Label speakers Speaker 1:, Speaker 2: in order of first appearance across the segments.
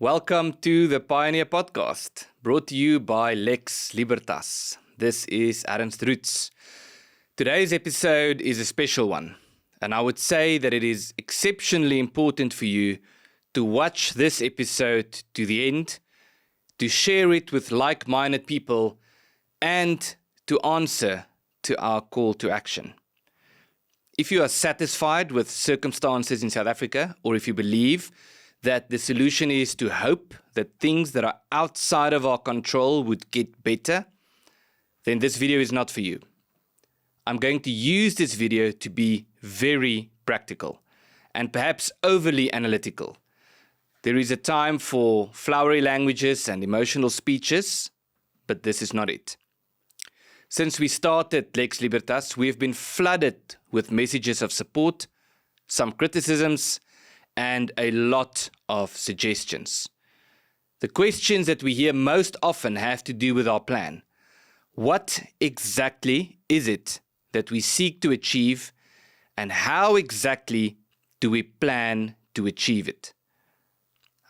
Speaker 1: Welcome to the Pioneer Podcast, brought to you by Lex Libertas. This is Ernst Roots. Today's episode is a special one, and I would say that it is exceptionally important for you to watch this episode to the end, to share it with like-minded people, and to answer to our call to action. If you are satisfied with circumstances in South Africa, or if you believe that the solution is to hope that things that are outside of our control would get better, then this video is not for you. I'm going to use this video to be very practical and perhaps overly analytical. There is a time for flowery languages and emotional speeches, but this is not it. Since we started Lex Libertas, we have been flooded with messages of support, some criticisms, and a lot of suggestions. The questions that we hear most often have to do with our plan. What exactly is it that we seek to achieve, and how exactly do we plan to achieve it?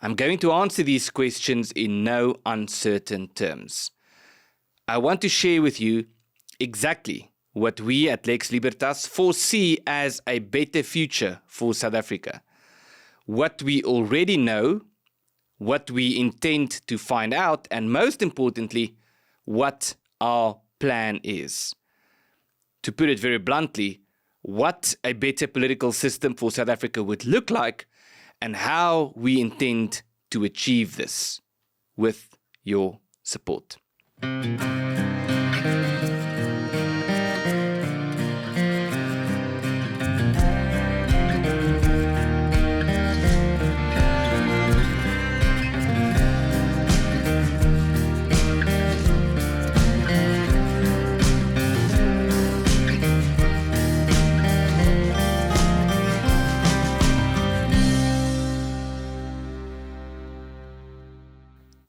Speaker 1: I'm going to answer these questions in no uncertain terms. I want to share with you exactly what we at Lex Libertas foresee as a better future for South Africa. What we already know, what we intend to find out, and most importantly, what our plan is. To put it very bluntly, what a better political system for South Africa would look like and how we intend to achieve this with your support.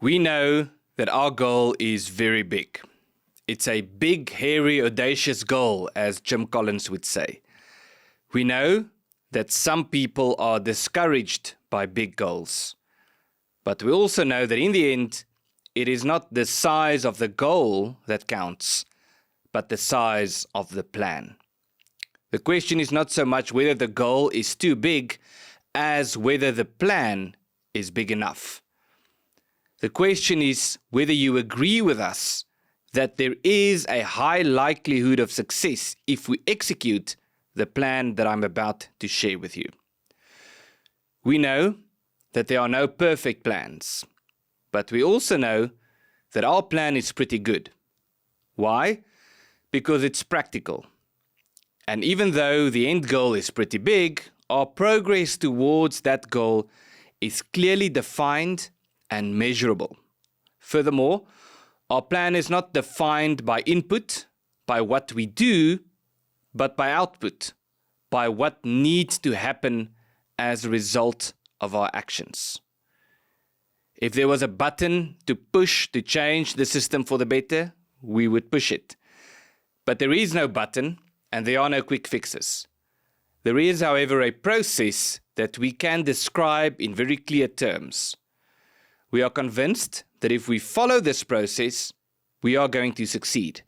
Speaker 1: We know that our goal is very big. It's a big, hairy, audacious goal, as Jim Collins would say. We know that some people are discouraged by big goals. But we also know that in the end, it is not the size of the goal that counts, but the size of the plan. The question is not so much whether the goal is too big as whether the plan is big enough. The question is whether you agree with us that there is a high likelihood of success if we execute the plan that I'm about to share with you. We know that there are no perfect plans, but we also know that our plan is pretty good. Why? Because it's practical. And even though the end goal is pretty big, our progress towards that goal is clearly defined and measurable. Furthermore, our plan is not defined by input, by what we do, but by output, by what needs to happen as a result of our actions. If there was a button to push to change the system for the better, we would push it. But there is no button, and there are no quick fixes. There is, however, a process that we can describe in very clear terms. We are convinced that if we follow this process, we are going to succeed.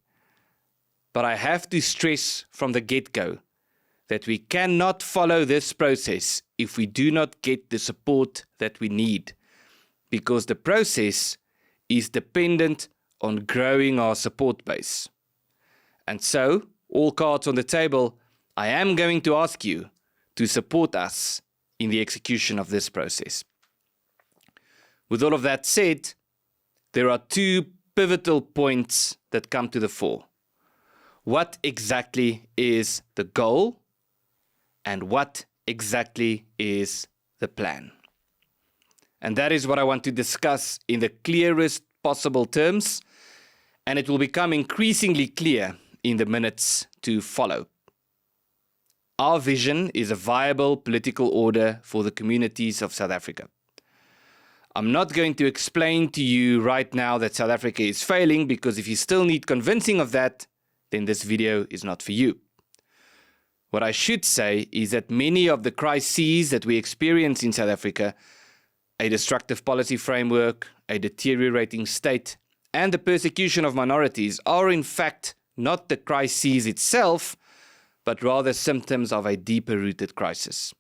Speaker 1: But I have to stress from the get-go that we cannot follow this process if we do not get the support that we need, because the process is dependent on growing our support base. And so, all cards on the table, I am going to ask you to support us in the execution of this process. With all of that said, there are two pivotal points that come to the fore. What exactly is the goal, and what exactly is the plan? And that is what I want to discuss in the clearest possible terms, and it will become increasingly clear in the minutes to follow. Our vision is a viable political order for the communities of South Africa. I'm not going to explain to you right now that South Africa is failing, because if you still need convincing of that, then this video is not for you. What I should say is that many of the crises that we experience in South Africa a destructive policy framework, a deteriorating state, and the persecution of minorities are in fact not the crisis itself, but rather symptoms of a deeper-rooted crisis.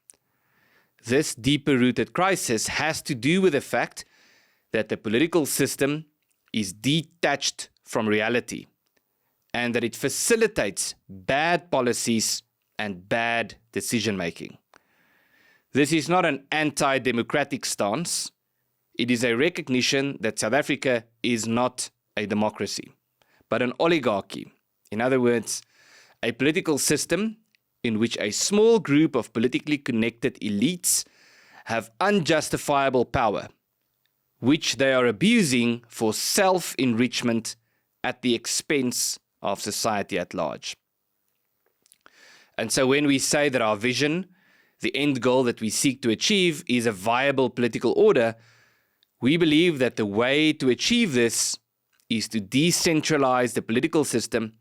Speaker 1: This deeper-rooted crisis has to do with the fact that the political system is detached from reality and that it facilitates bad policies and bad decision-making. This is not an anti-democratic stance. It is a recognition that South Africa is not a democracy, but an oligarchy. In other words, a political system in which a small group of politically connected elites have unjustifiable power, which they are abusing for self-enrichment at the expense of society at large. And so when we say that our vision, the end goal that we seek to achieve, is a viable political order, we believe that the way to achieve this is to decentralize the political system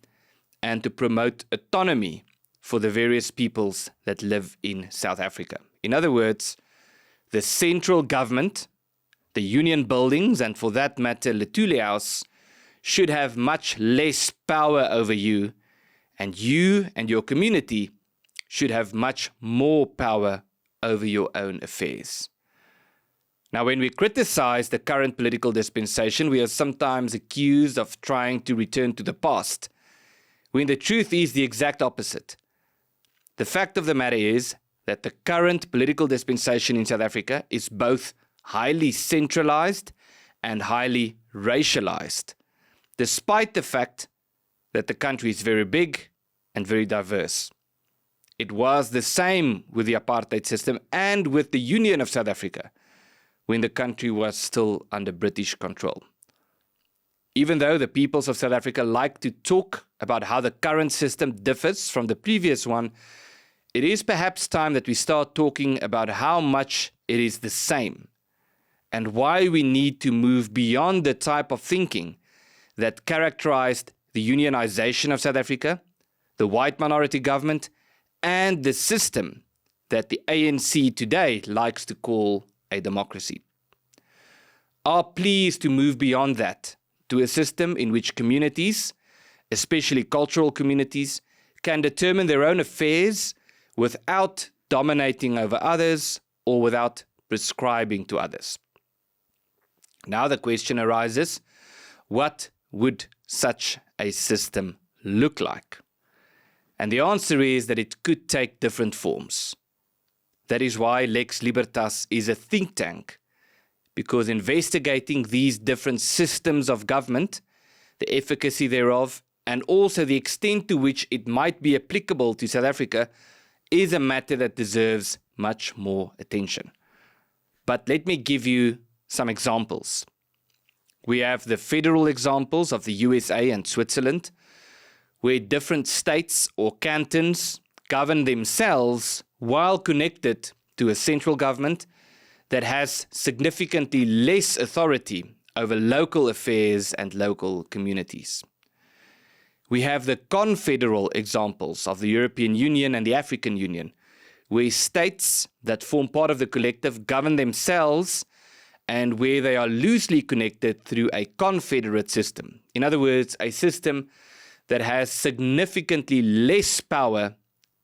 Speaker 1: and to promote autonomy for the various peoples that live in South Africa. In other words, the central government, the union buildings, and for that matter, Lethule House, should have much less power over you and your community should have much more power over your own affairs. Now, when we criticize the current political dispensation, we are sometimes accused of trying to return to the past, when the truth is the exact opposite. The fact of the matter is that the current political dispensation in South Africa is both highly centralized and highly racialized, despite the fact that the country is very big and very diverse. It was the same with the apartheid system and with the Union of South Africa when the country was still under British control. Even though the peoples of South Africa like to talk about how the current system differs from the previous one, it is perhaps time that we start talking about how much it is the same and why we need to move beyond the type of thinking that characterized the unionization of South Africa, the white minority government, and the system that the ANC today likes to call a democracy. Our plea is to move beyond that to a system in which communities, especially cultural communities, can determine their own affairs without dominating over others or without prescribing to others. Now the question arises, what would such a system look like? And the answer is that it could take different forms. That is why Lex Libertas is a think tank, because investigating these different systems of government, the efficacy thereof, and also the extent to which it might be applicable to South Africa is a matter that deserves much more attention. But let me give you some examples. We have the federal examples of the USA and Switzerland, where different states or cantons govern themselves while connected to a central government that has significantly less authority over local affairs and local communities. We have the confederal examples of the European Union and the African Union, where states that form part of the collective govern themselves and where they are loosely connected through a confederate system. In other words, a system that has significantly less power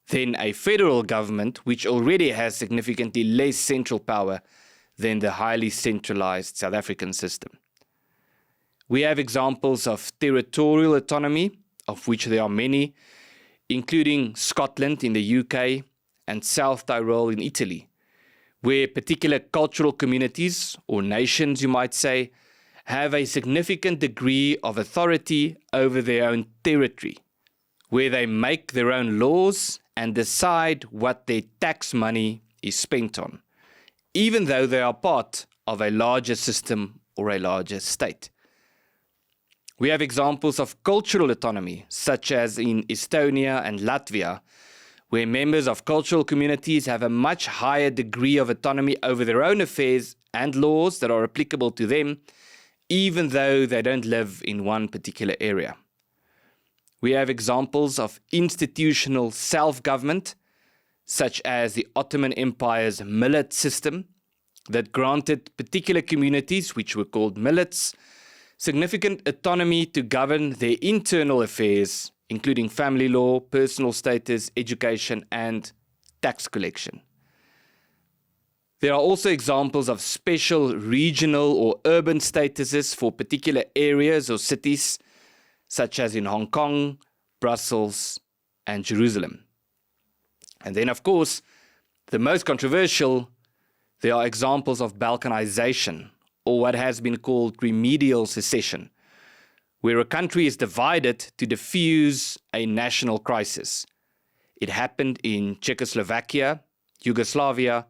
Speaker 1: than a federal government, which already has significantly less central power than the highly centralized South African system. We have examples of territorial autonomy, of which there are many, including Scotland in the UK and South Tyrol in Italy, where particular cultural communities, or nations you might say, have a significant degree of authority over their own territory, where they make their own laws and decide what their tax money is spent on, even though they are part of a larger system or a larger state. We have examples of cultural autonomy, such as in Estonia and Latvia, where members of cultural communities have a much higher degree of autonomy over their own affairs and laws that are applicable to them, even though they don't live in one particular area. We have examples of institutional self-government, such as the Ottoman Empire's millet system, that granted particular communities, which were called millets, significant autonomy to govern their internal affairs, including family law, personal status, education, and tax collection. There are also examples of special regional or urban statuses for particular areas or cities, such as in Hong Kong, Brussels, and Jerusalem. And then, of course, the most controversial, there are examples of balkanization, or what has been called remedial secession, where a country is divided to diffuse a national crisis. It happened in Czechoslovakia, Yugoslavia,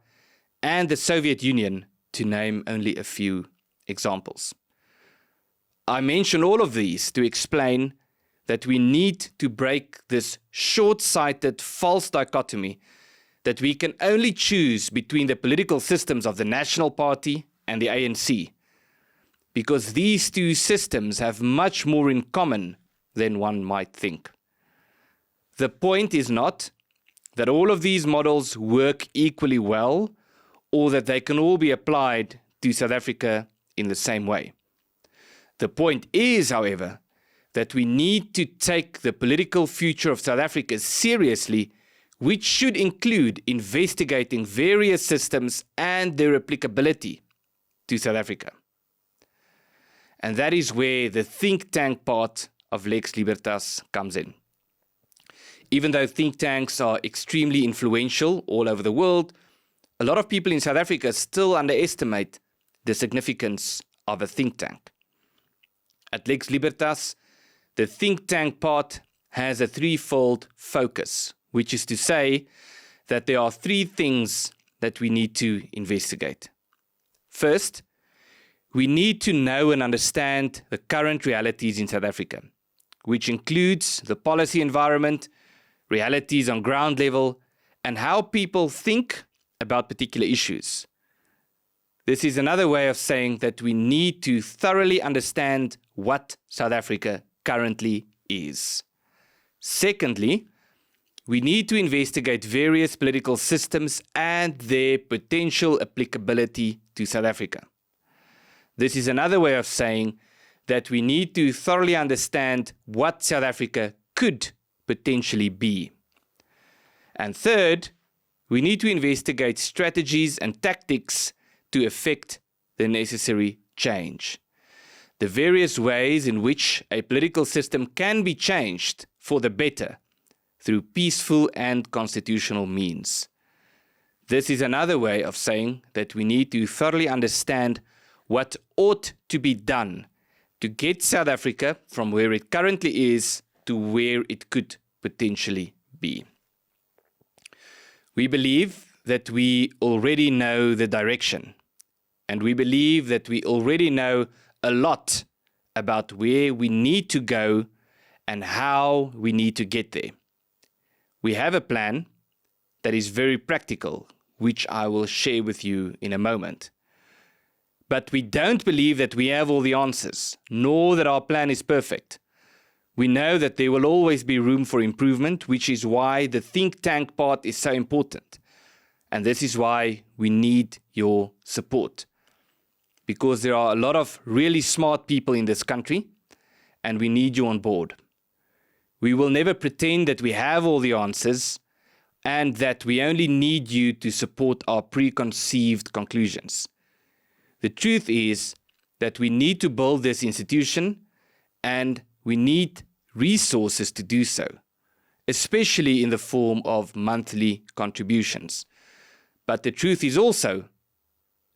Speaker 1: and the Soviet Union, to name only a few examples. I mention all of these to explain that we need to break this short-sighted, false dichotomy that we can only choose between the political systems of the National Party and the ANC, because these two systems have much more in common than one might think. The point is not that all of these models work equally well, or that they can all be applied to South Africa in the same way. The point is, however, that we need to take the political future of South Africa seriously, which should include investigating various systems and their applicability to South Africa. And that is where the think tank part of Lex Libertas comes in. Even though think tanks are extremely influential all over the world, a lot of people in South Africa still underestimate the significance of a think tank. At Lex Libertas, the think tank part has a threefold focus, which is to say that there are three things that we need to investigate. First, we need to know and understand the current realities in South Africa, which includes the policy environment, realities on ground level, and how people think about particular issues. This is another way of saying that we need to thoroughly understand what South Africa currently is. Secondly, we need to investigate various political systems and their potential applicability to South Africa. This is another way of saying that we need to thoroughly understand what South Africa could potentially be. And third, we need to investigate strategies and tactics to effect the necessary change. The various ways in which a political system can be changed for the better through peaceful and constitutional means. This is another way of saying that we need to thoroughly understand what ought to be done to get South Africa from where it currently is to where it could potentially be. We believe that we already know the direction, and we believe that we already know a lot about where we need to go and how we need to get there. We have a plan that is very practical, which I will share with you in a moment. But we don't believe that we have all the answers, nor that our plan is perfect. We know that there will always be room for improvement, which is why the think tank part is so important. And this is why we need your support. Because there are a lot of really smart people in this country, and we need you on board. We will never pretend that we have all the answers, and that we only need you to support our preconceived conclusions. The truth is that we need to build this institution, and we need resources to do so, especially in the form of monthly contributions. But the truth is also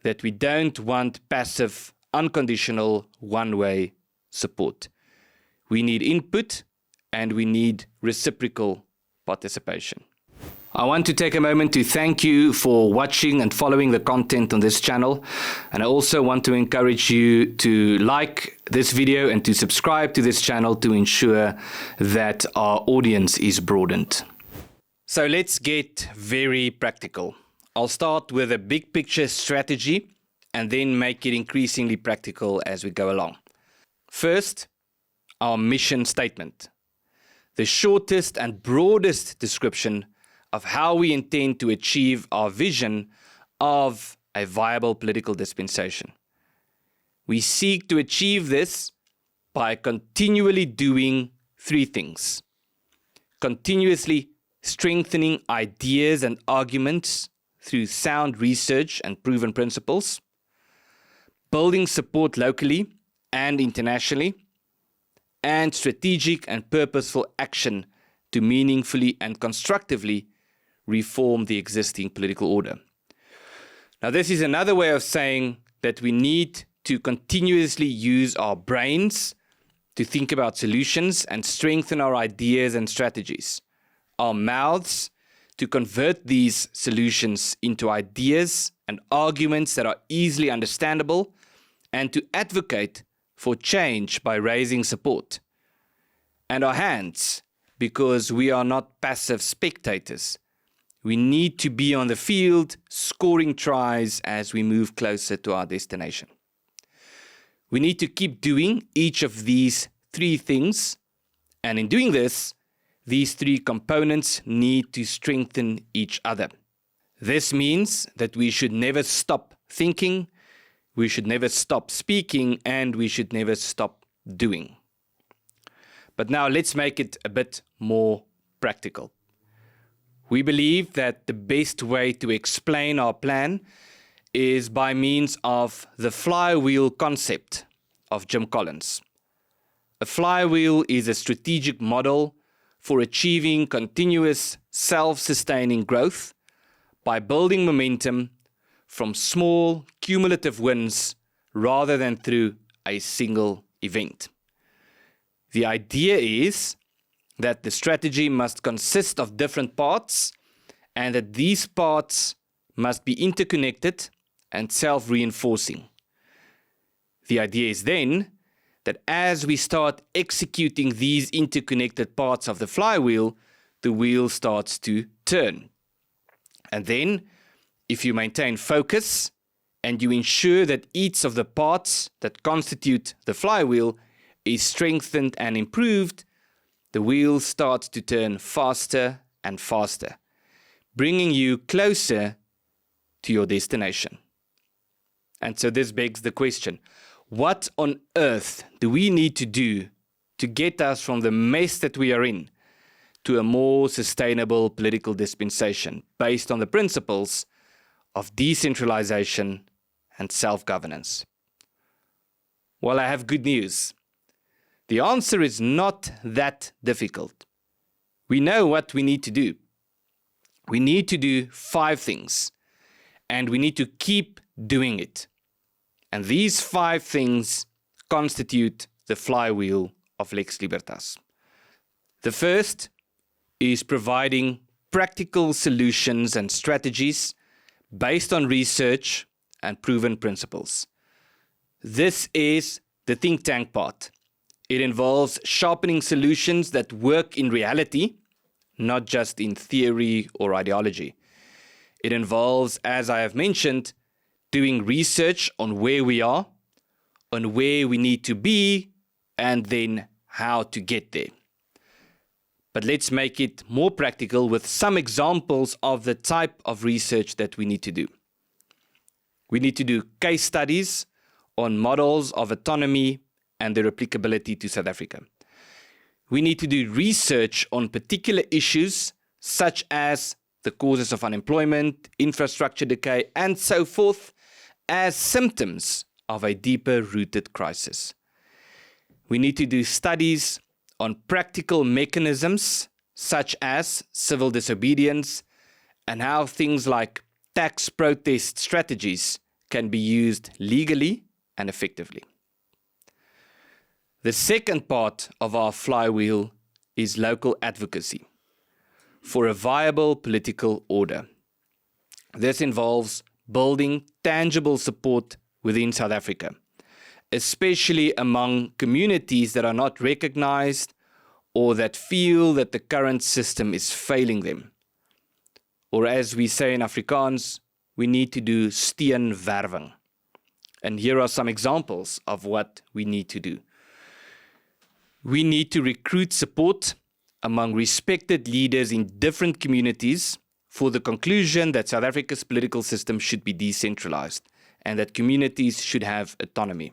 Speaker 1: that we don't want passive, unconditional, one-way support. We need input, and we need reciprocal participation. I want to take a moment to thank you for watching and following the content on this channel. And I also want to encourage you to like this video and to subscribe to this channel to ensure that our audience is broadened. So let's get very practical. I'll start with a big picture strategy and then make it increasingly practical as we go along. First, our mission statement. The shortest and broadest description of how we intend to achieve our vision of a viable political dispensation. We seek to achieve this by continually doing three things: continuously strengthening ideas and arguments through sound research and proven principles, building support locally and internationally, and strategic and purposeful action to meaningfully and constructively reform the existing political order. Now, this is another way of saying that we need to continuously use our brains to think about solutions and strengthen our ideas and strategies, our mouths to convert these solutions into ideas and arguments that are easily understandable, and to advocate for change by raising support, and our hands, because we are not passive spectators. We need to be on the field, scoring tries as we move closer to our destination. We need to keep doing each of these three things, and in doing this, these three components need to strengthen each other. This means that we should never stop thinking, we should never stop speaking, and we should never stop doing. But now let's make it a bit more practical. We believe that the best way to explain our plan is by means of the flywheel concept of Jim Collins. A flywheel is a strategic model for achieving continuous self-sustaining growth by building momentum from small cumulative wins rather than through a single event. The idea is that the strategy must consist of different parts and that these parts must be interconnected and self-reinforcing. The idea is then that as we start executing these interconnected parts of the flywheel, the wheel starts to turn. And then, if you maintain focus and you ensure that each of the parts that constitute the flywheel is strengthened and improved, the wheel starts to turn faster and faster, bringing you closer to your destination. And so this begs the question, what on earth do we need to do to get us from the mess that we are in to a more sustainable political dispensation based on the principles of decentralization and self-governance? Well, I have good news. The answer is not that difficult. We know what we need to do. We need to do 5 things, and we need to keep doing it. And these 5 things constitute the flywheel of Lex Libertas. The first is providing practical solutions and strategies based on research and proven principles. This is the think tank part. It involves sharpening solutions that work in reality, not just in theory or ideology. It involves, as I have mentioned, doing research on where we are, on where we need to be, and then how to get there. But let's make it more practical with some examples of the type of research that we need to do. We need to do case studies on models of autonomy and their applicability to South Africa. We need to do research on particular issues such as the causes of unemployment, infrastructure decay, and so forth, as symptoms of a deeper-rooted crisis. We need to do studies on practical mechanisms such as civil disobedience and how things like tax protest strategies can be used legally and effectively. The second part of our flywheel is local advocacy for a viable political order. This involves building tangible support within South Africa, especially among communities that are not recognized or that feel that the current system is failing them. Or as we say in Afrikaans, we need to do steenwerwing. And here are some examples of what we need to do. We need to recruit support among respected leaders in different communities for the conclusion that South Africa's political system should be decentralized and that communities should have autonomy.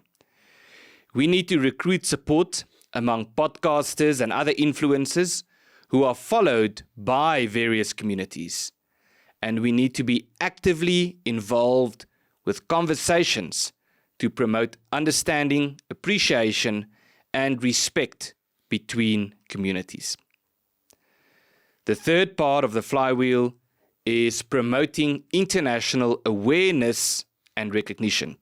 Speaker 1: We need to recruit support among podcasters and other influencers who are followed by various communities. And we need to be actively involved with conversations to promote understanding, appreciation, and respect between communities. The third part of the flywheel is promoting international awareness and recognition.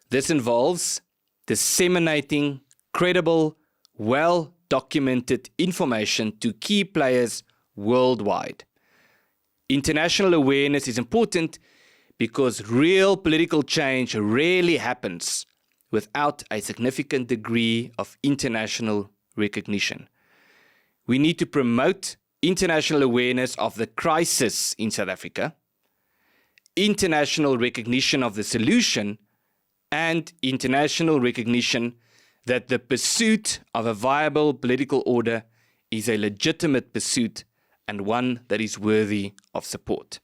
Speaker 1: This involves disseminating credible, well-documented information to key players worldwide. International awareness is important because real political change rarely happens without a significant degree of international recognition. We need to promote international awareness of the crisis in South Africa, international recognition of the solution, and international recognition that the pursuit of a viable political order is a legitimate pursuit and one that is worthy of support.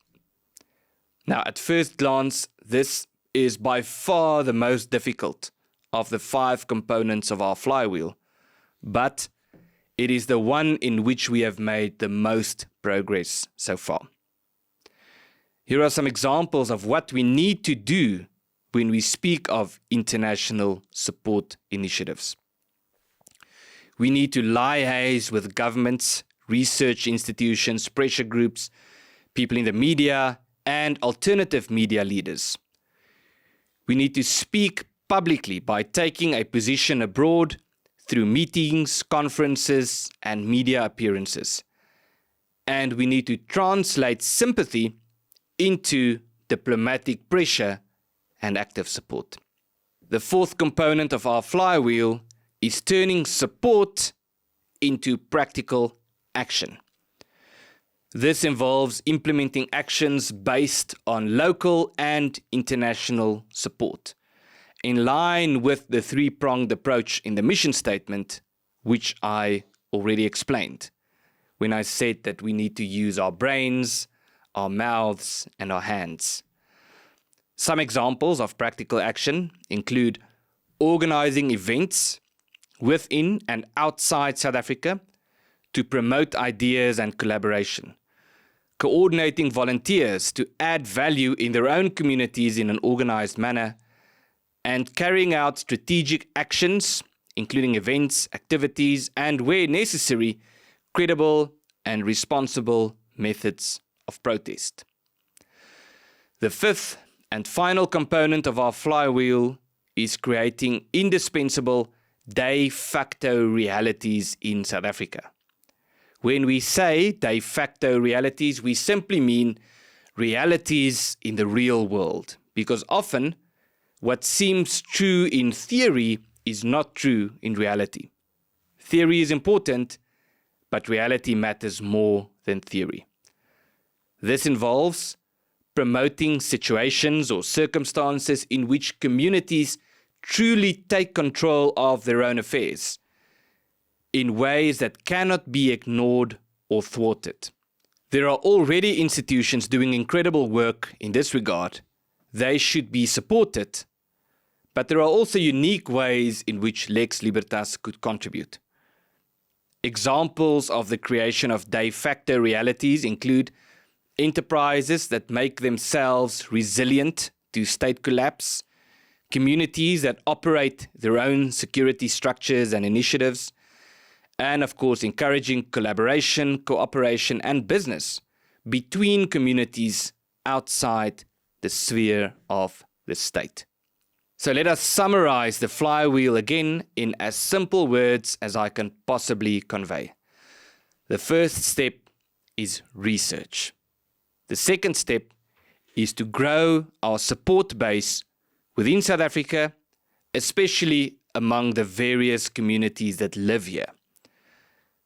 Speaker 1: Now, at first glance, this is by far the most difficult of the 5 components of our flywheel, but it is the one in which we have made the most progress so far. Here are some examples of what we need to do when we speak of international support initiatives. We need to liaise with governments, research institutions, pressure groups, people in the media, and alternative media leaders. We need to speak publicly by taking a position abroad through meetings, conferences, and media appearances. And we need to translate sympathy into diplomatic pressure and active support. The fourth component of our flywheel is turning support into practical action. This involves implementing actions based on local and international support, in line with the 3-pronged approach in the mission statement, which I already explained when I said that we need to use our brains, our mouths, and our hands. Some examples of practical action include organizing events within and outside South Africa to promote ideas and collaboration, coordinating volunteers to add value in their own communities in an organized manner, and carrying out strategic actions, including events, activities, and, where necessary, credible and responsible methods of protest. The fifth and final component of our flywheel is creating indispensable de facto realities in South Africa. When we say de facto realities, we simply mean realities in the real world, because often what seems true in theory is not true in reality. Theory is important, but reality matters more than theory. This involves promoting situations or circumstances in which communities truly take control of their own affairs in ways that cannot be ignored or thwarted. There are already institutions doing incredible work in this regard. They should be supported, but there are also unique ways in which Lex Libertas could contribute. Examples of the creation of de facto realities include enterprises that make themselves resilient to state collapse, communities that operate their own security structures and initiatives, and of course encouraging collaboration, cooperation, and business between communities outside the sphere of the state. So let us summarize the flywheel again in as simple words as I can possibly convey. The first step is research. The second step is to grow our support base within South Africa, especially among the various communities that live here.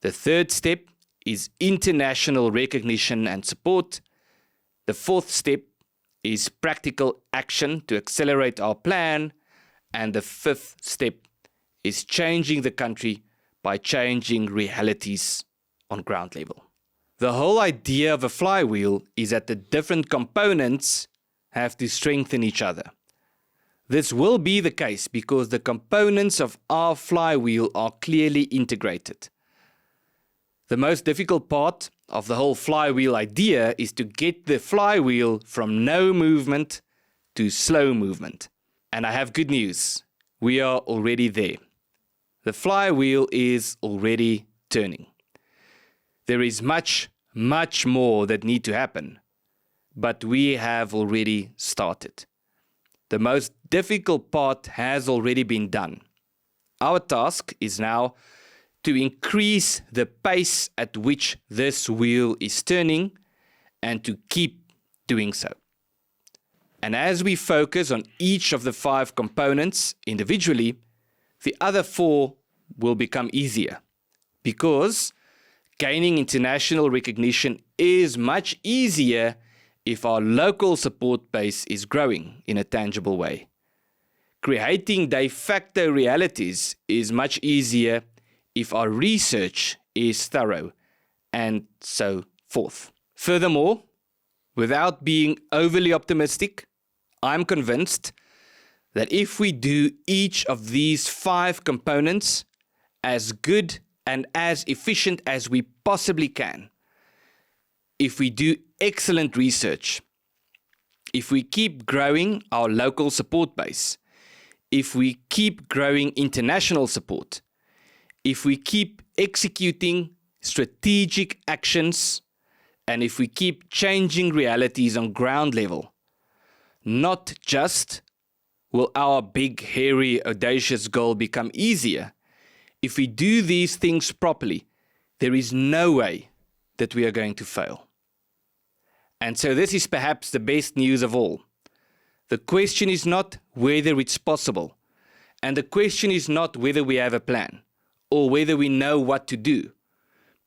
Speaker 1: The third step is international recognition and support. The fourth step is practical action to accelerate our plan. And the fifth step is changing the country by changing realities on ground level. The whole idea of a flywheel is that the different components have to strengthen each other. This will be the case because the components of our flywheel are clearly integrated. The most difficult part of the whole flywheel idea is to get the flywheel from no movement to slow movement. And I have good news. We are already there. The flywheel is already turning. There is much more that need to happen, but we have already started. The most difficult part has already been done. Our task is now to increase the pace at which this wheel is turning and to keep doing so. And as we focus on each of the 5 components individually, the other 4 will become easier because gaining international recognition is much easier if our local support base is growing in a tangible way. Creating de facto realities is much easier if our research is thorough, and so forth. Furthermore, without being overly optimistic, I'm convinced that if we do each of these 5 components as good and as efficient as we possibly can, if we do excellent research, if we keep growing our local support base, if we keep growing international support, if we keep executing strategic actions, and if we keep changing realities on ground level, not just will our big, hairy, audacious goal become easier. If we do these things properly, there is no way that we are going to fail. And so this is perhaps the best news of all. The question is not whether it's possible, and the question is not whether we have a plan or whether we know what to do,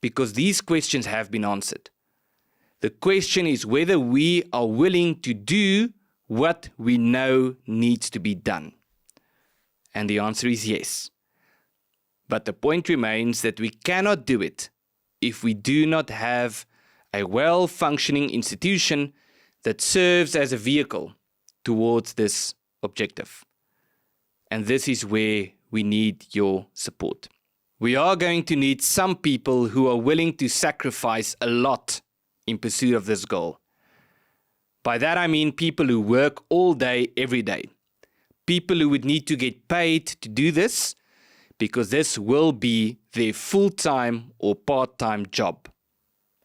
Speaker 1: because these questions have been answered. The question is whether we are willing to do what we know needs to be done. And the answer is yes. But the point remains that we cannot do it if we do not have a well-functioning institution that serves as a vehicle towards this objective. And this is where we need your support. We are going to need some people who are willing to sacrifice a lot in pursuit of this goal. By that I mean people who work all day, every day. People who would need to get paid to do this because this will be their full-time or part-time job,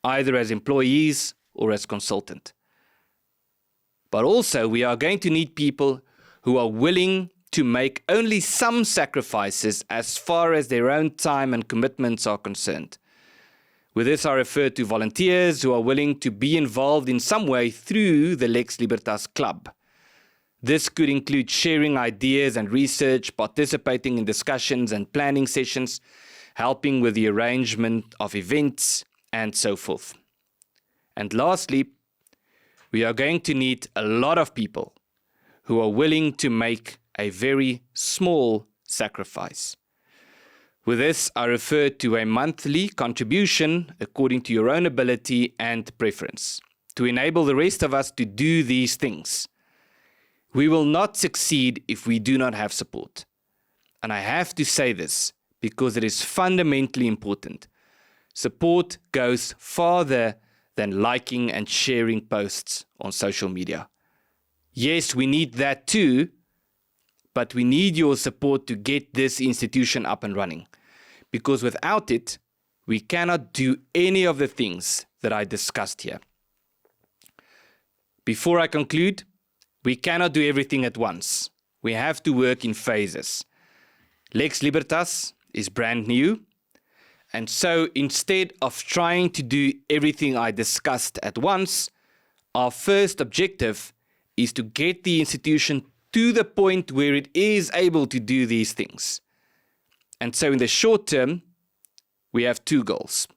Speaker 1: either as employees or as consultant. But also we are going to need people who are willing to make only some sacrifices as far as their own time and commitments are concerned. With this I refer to volunteers who are willing to be involved in some way through the Lex Libertas Club. This could include sharing ideas and research, participating in discussions and planning sessions, helping with the arrangement of events, and so forth. And lastly, we are going to need a lot of people who are willing to make a very small sacrifice. With this, I refer to a monthly contribution according to your own ability and preference, to enable the rest of us to do these things. We will not succeed if we do not have support. And I have to say this because it is fundamentally important. Support goes farther than liking and sharing posts on social media. Yes, we need that too, but we need your support to get this institution up and running. Because without it, we cannot do any of the things that I discussed here. Before I conclude, we cannot do everything at once. We have to work in phases. Lex Libertas is brand new. And so instead of trying to do everything I discussed at once, our first objective is to get the institution to the point where it is able to do these things. And so in the short term, we have 2 goals,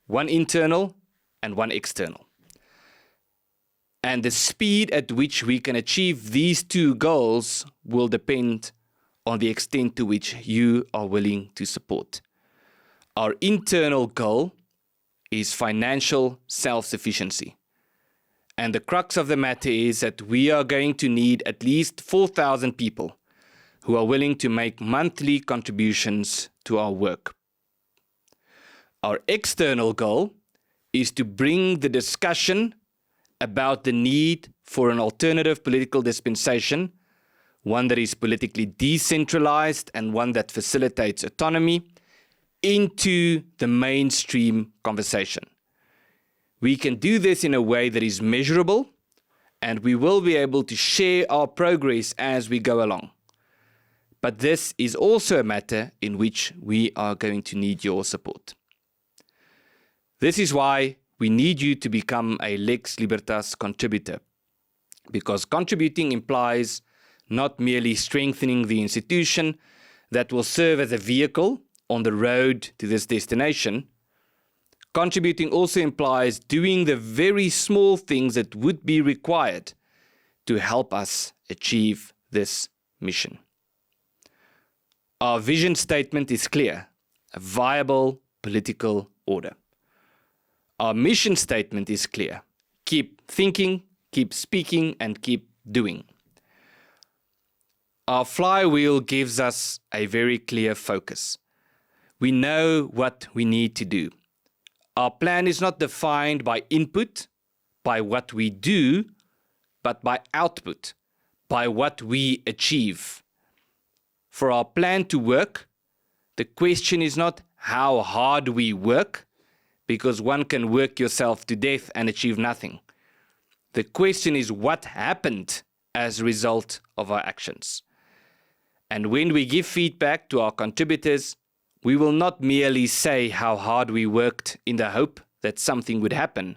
Speaker 1: one internal and one external. And the speed at which we can achieve these 2 goals will depend on the extent to which you are willing to support. Our internal goal is financial self-sufficiency. And the crux of the matter is that we are going to need at least 4,000 people who are willing to make monthly contributions to our work. Our external goal is to bring the discussion about the need for an alternative political dispensation, one that is politically decentralized and one that facilitates autonomy, into the mainstream conversation. We can do this in a way that is measurable, and we will be able to share our progress as we go along. But this is also a matter in which we are going to need your support. This is why we need you to become a Lex Libertas contributor, because contributing implies not merely strengthening the institution that will serve as a vehicle on the road to this destination. Contributing also implies doing the very small things that would be required to help us achieve this mission. Our vision statement is clear: a viable political order. Our mission statement is clear: keep thinking, keep speaking, and keep doing. Our flywheel gives us a very clear focus. We know what we need to do. Our plan is not defined by input, by what we do, but by output, by what we achieve. For our plan to work, the question is not how hard we work, because one can work yourself to death and achieve nothing. The question is what happened as a result of our actions. And when we give feedback to our contributors, we will not merely say how hard we worked in the hope that something would happen,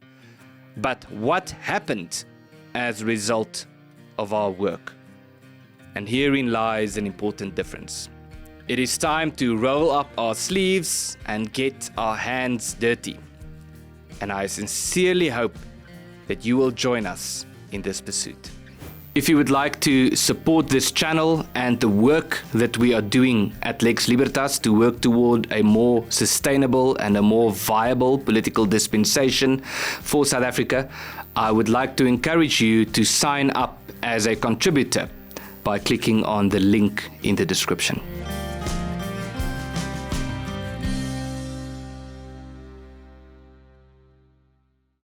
Speaker 1: but what happened as a result of our work. And herein lies an important difference. It is time to roll up our sleeves and get our hands dirty. And I sincerely hope that you will join us in this pursuit. If you would like to support this channel and the work that we are doing at Lex Libertas to work toward a more sustainable and a more viable political dispensation for South Africa, I would like to encourage you to sign up as a contributor by clicking on the link in the description.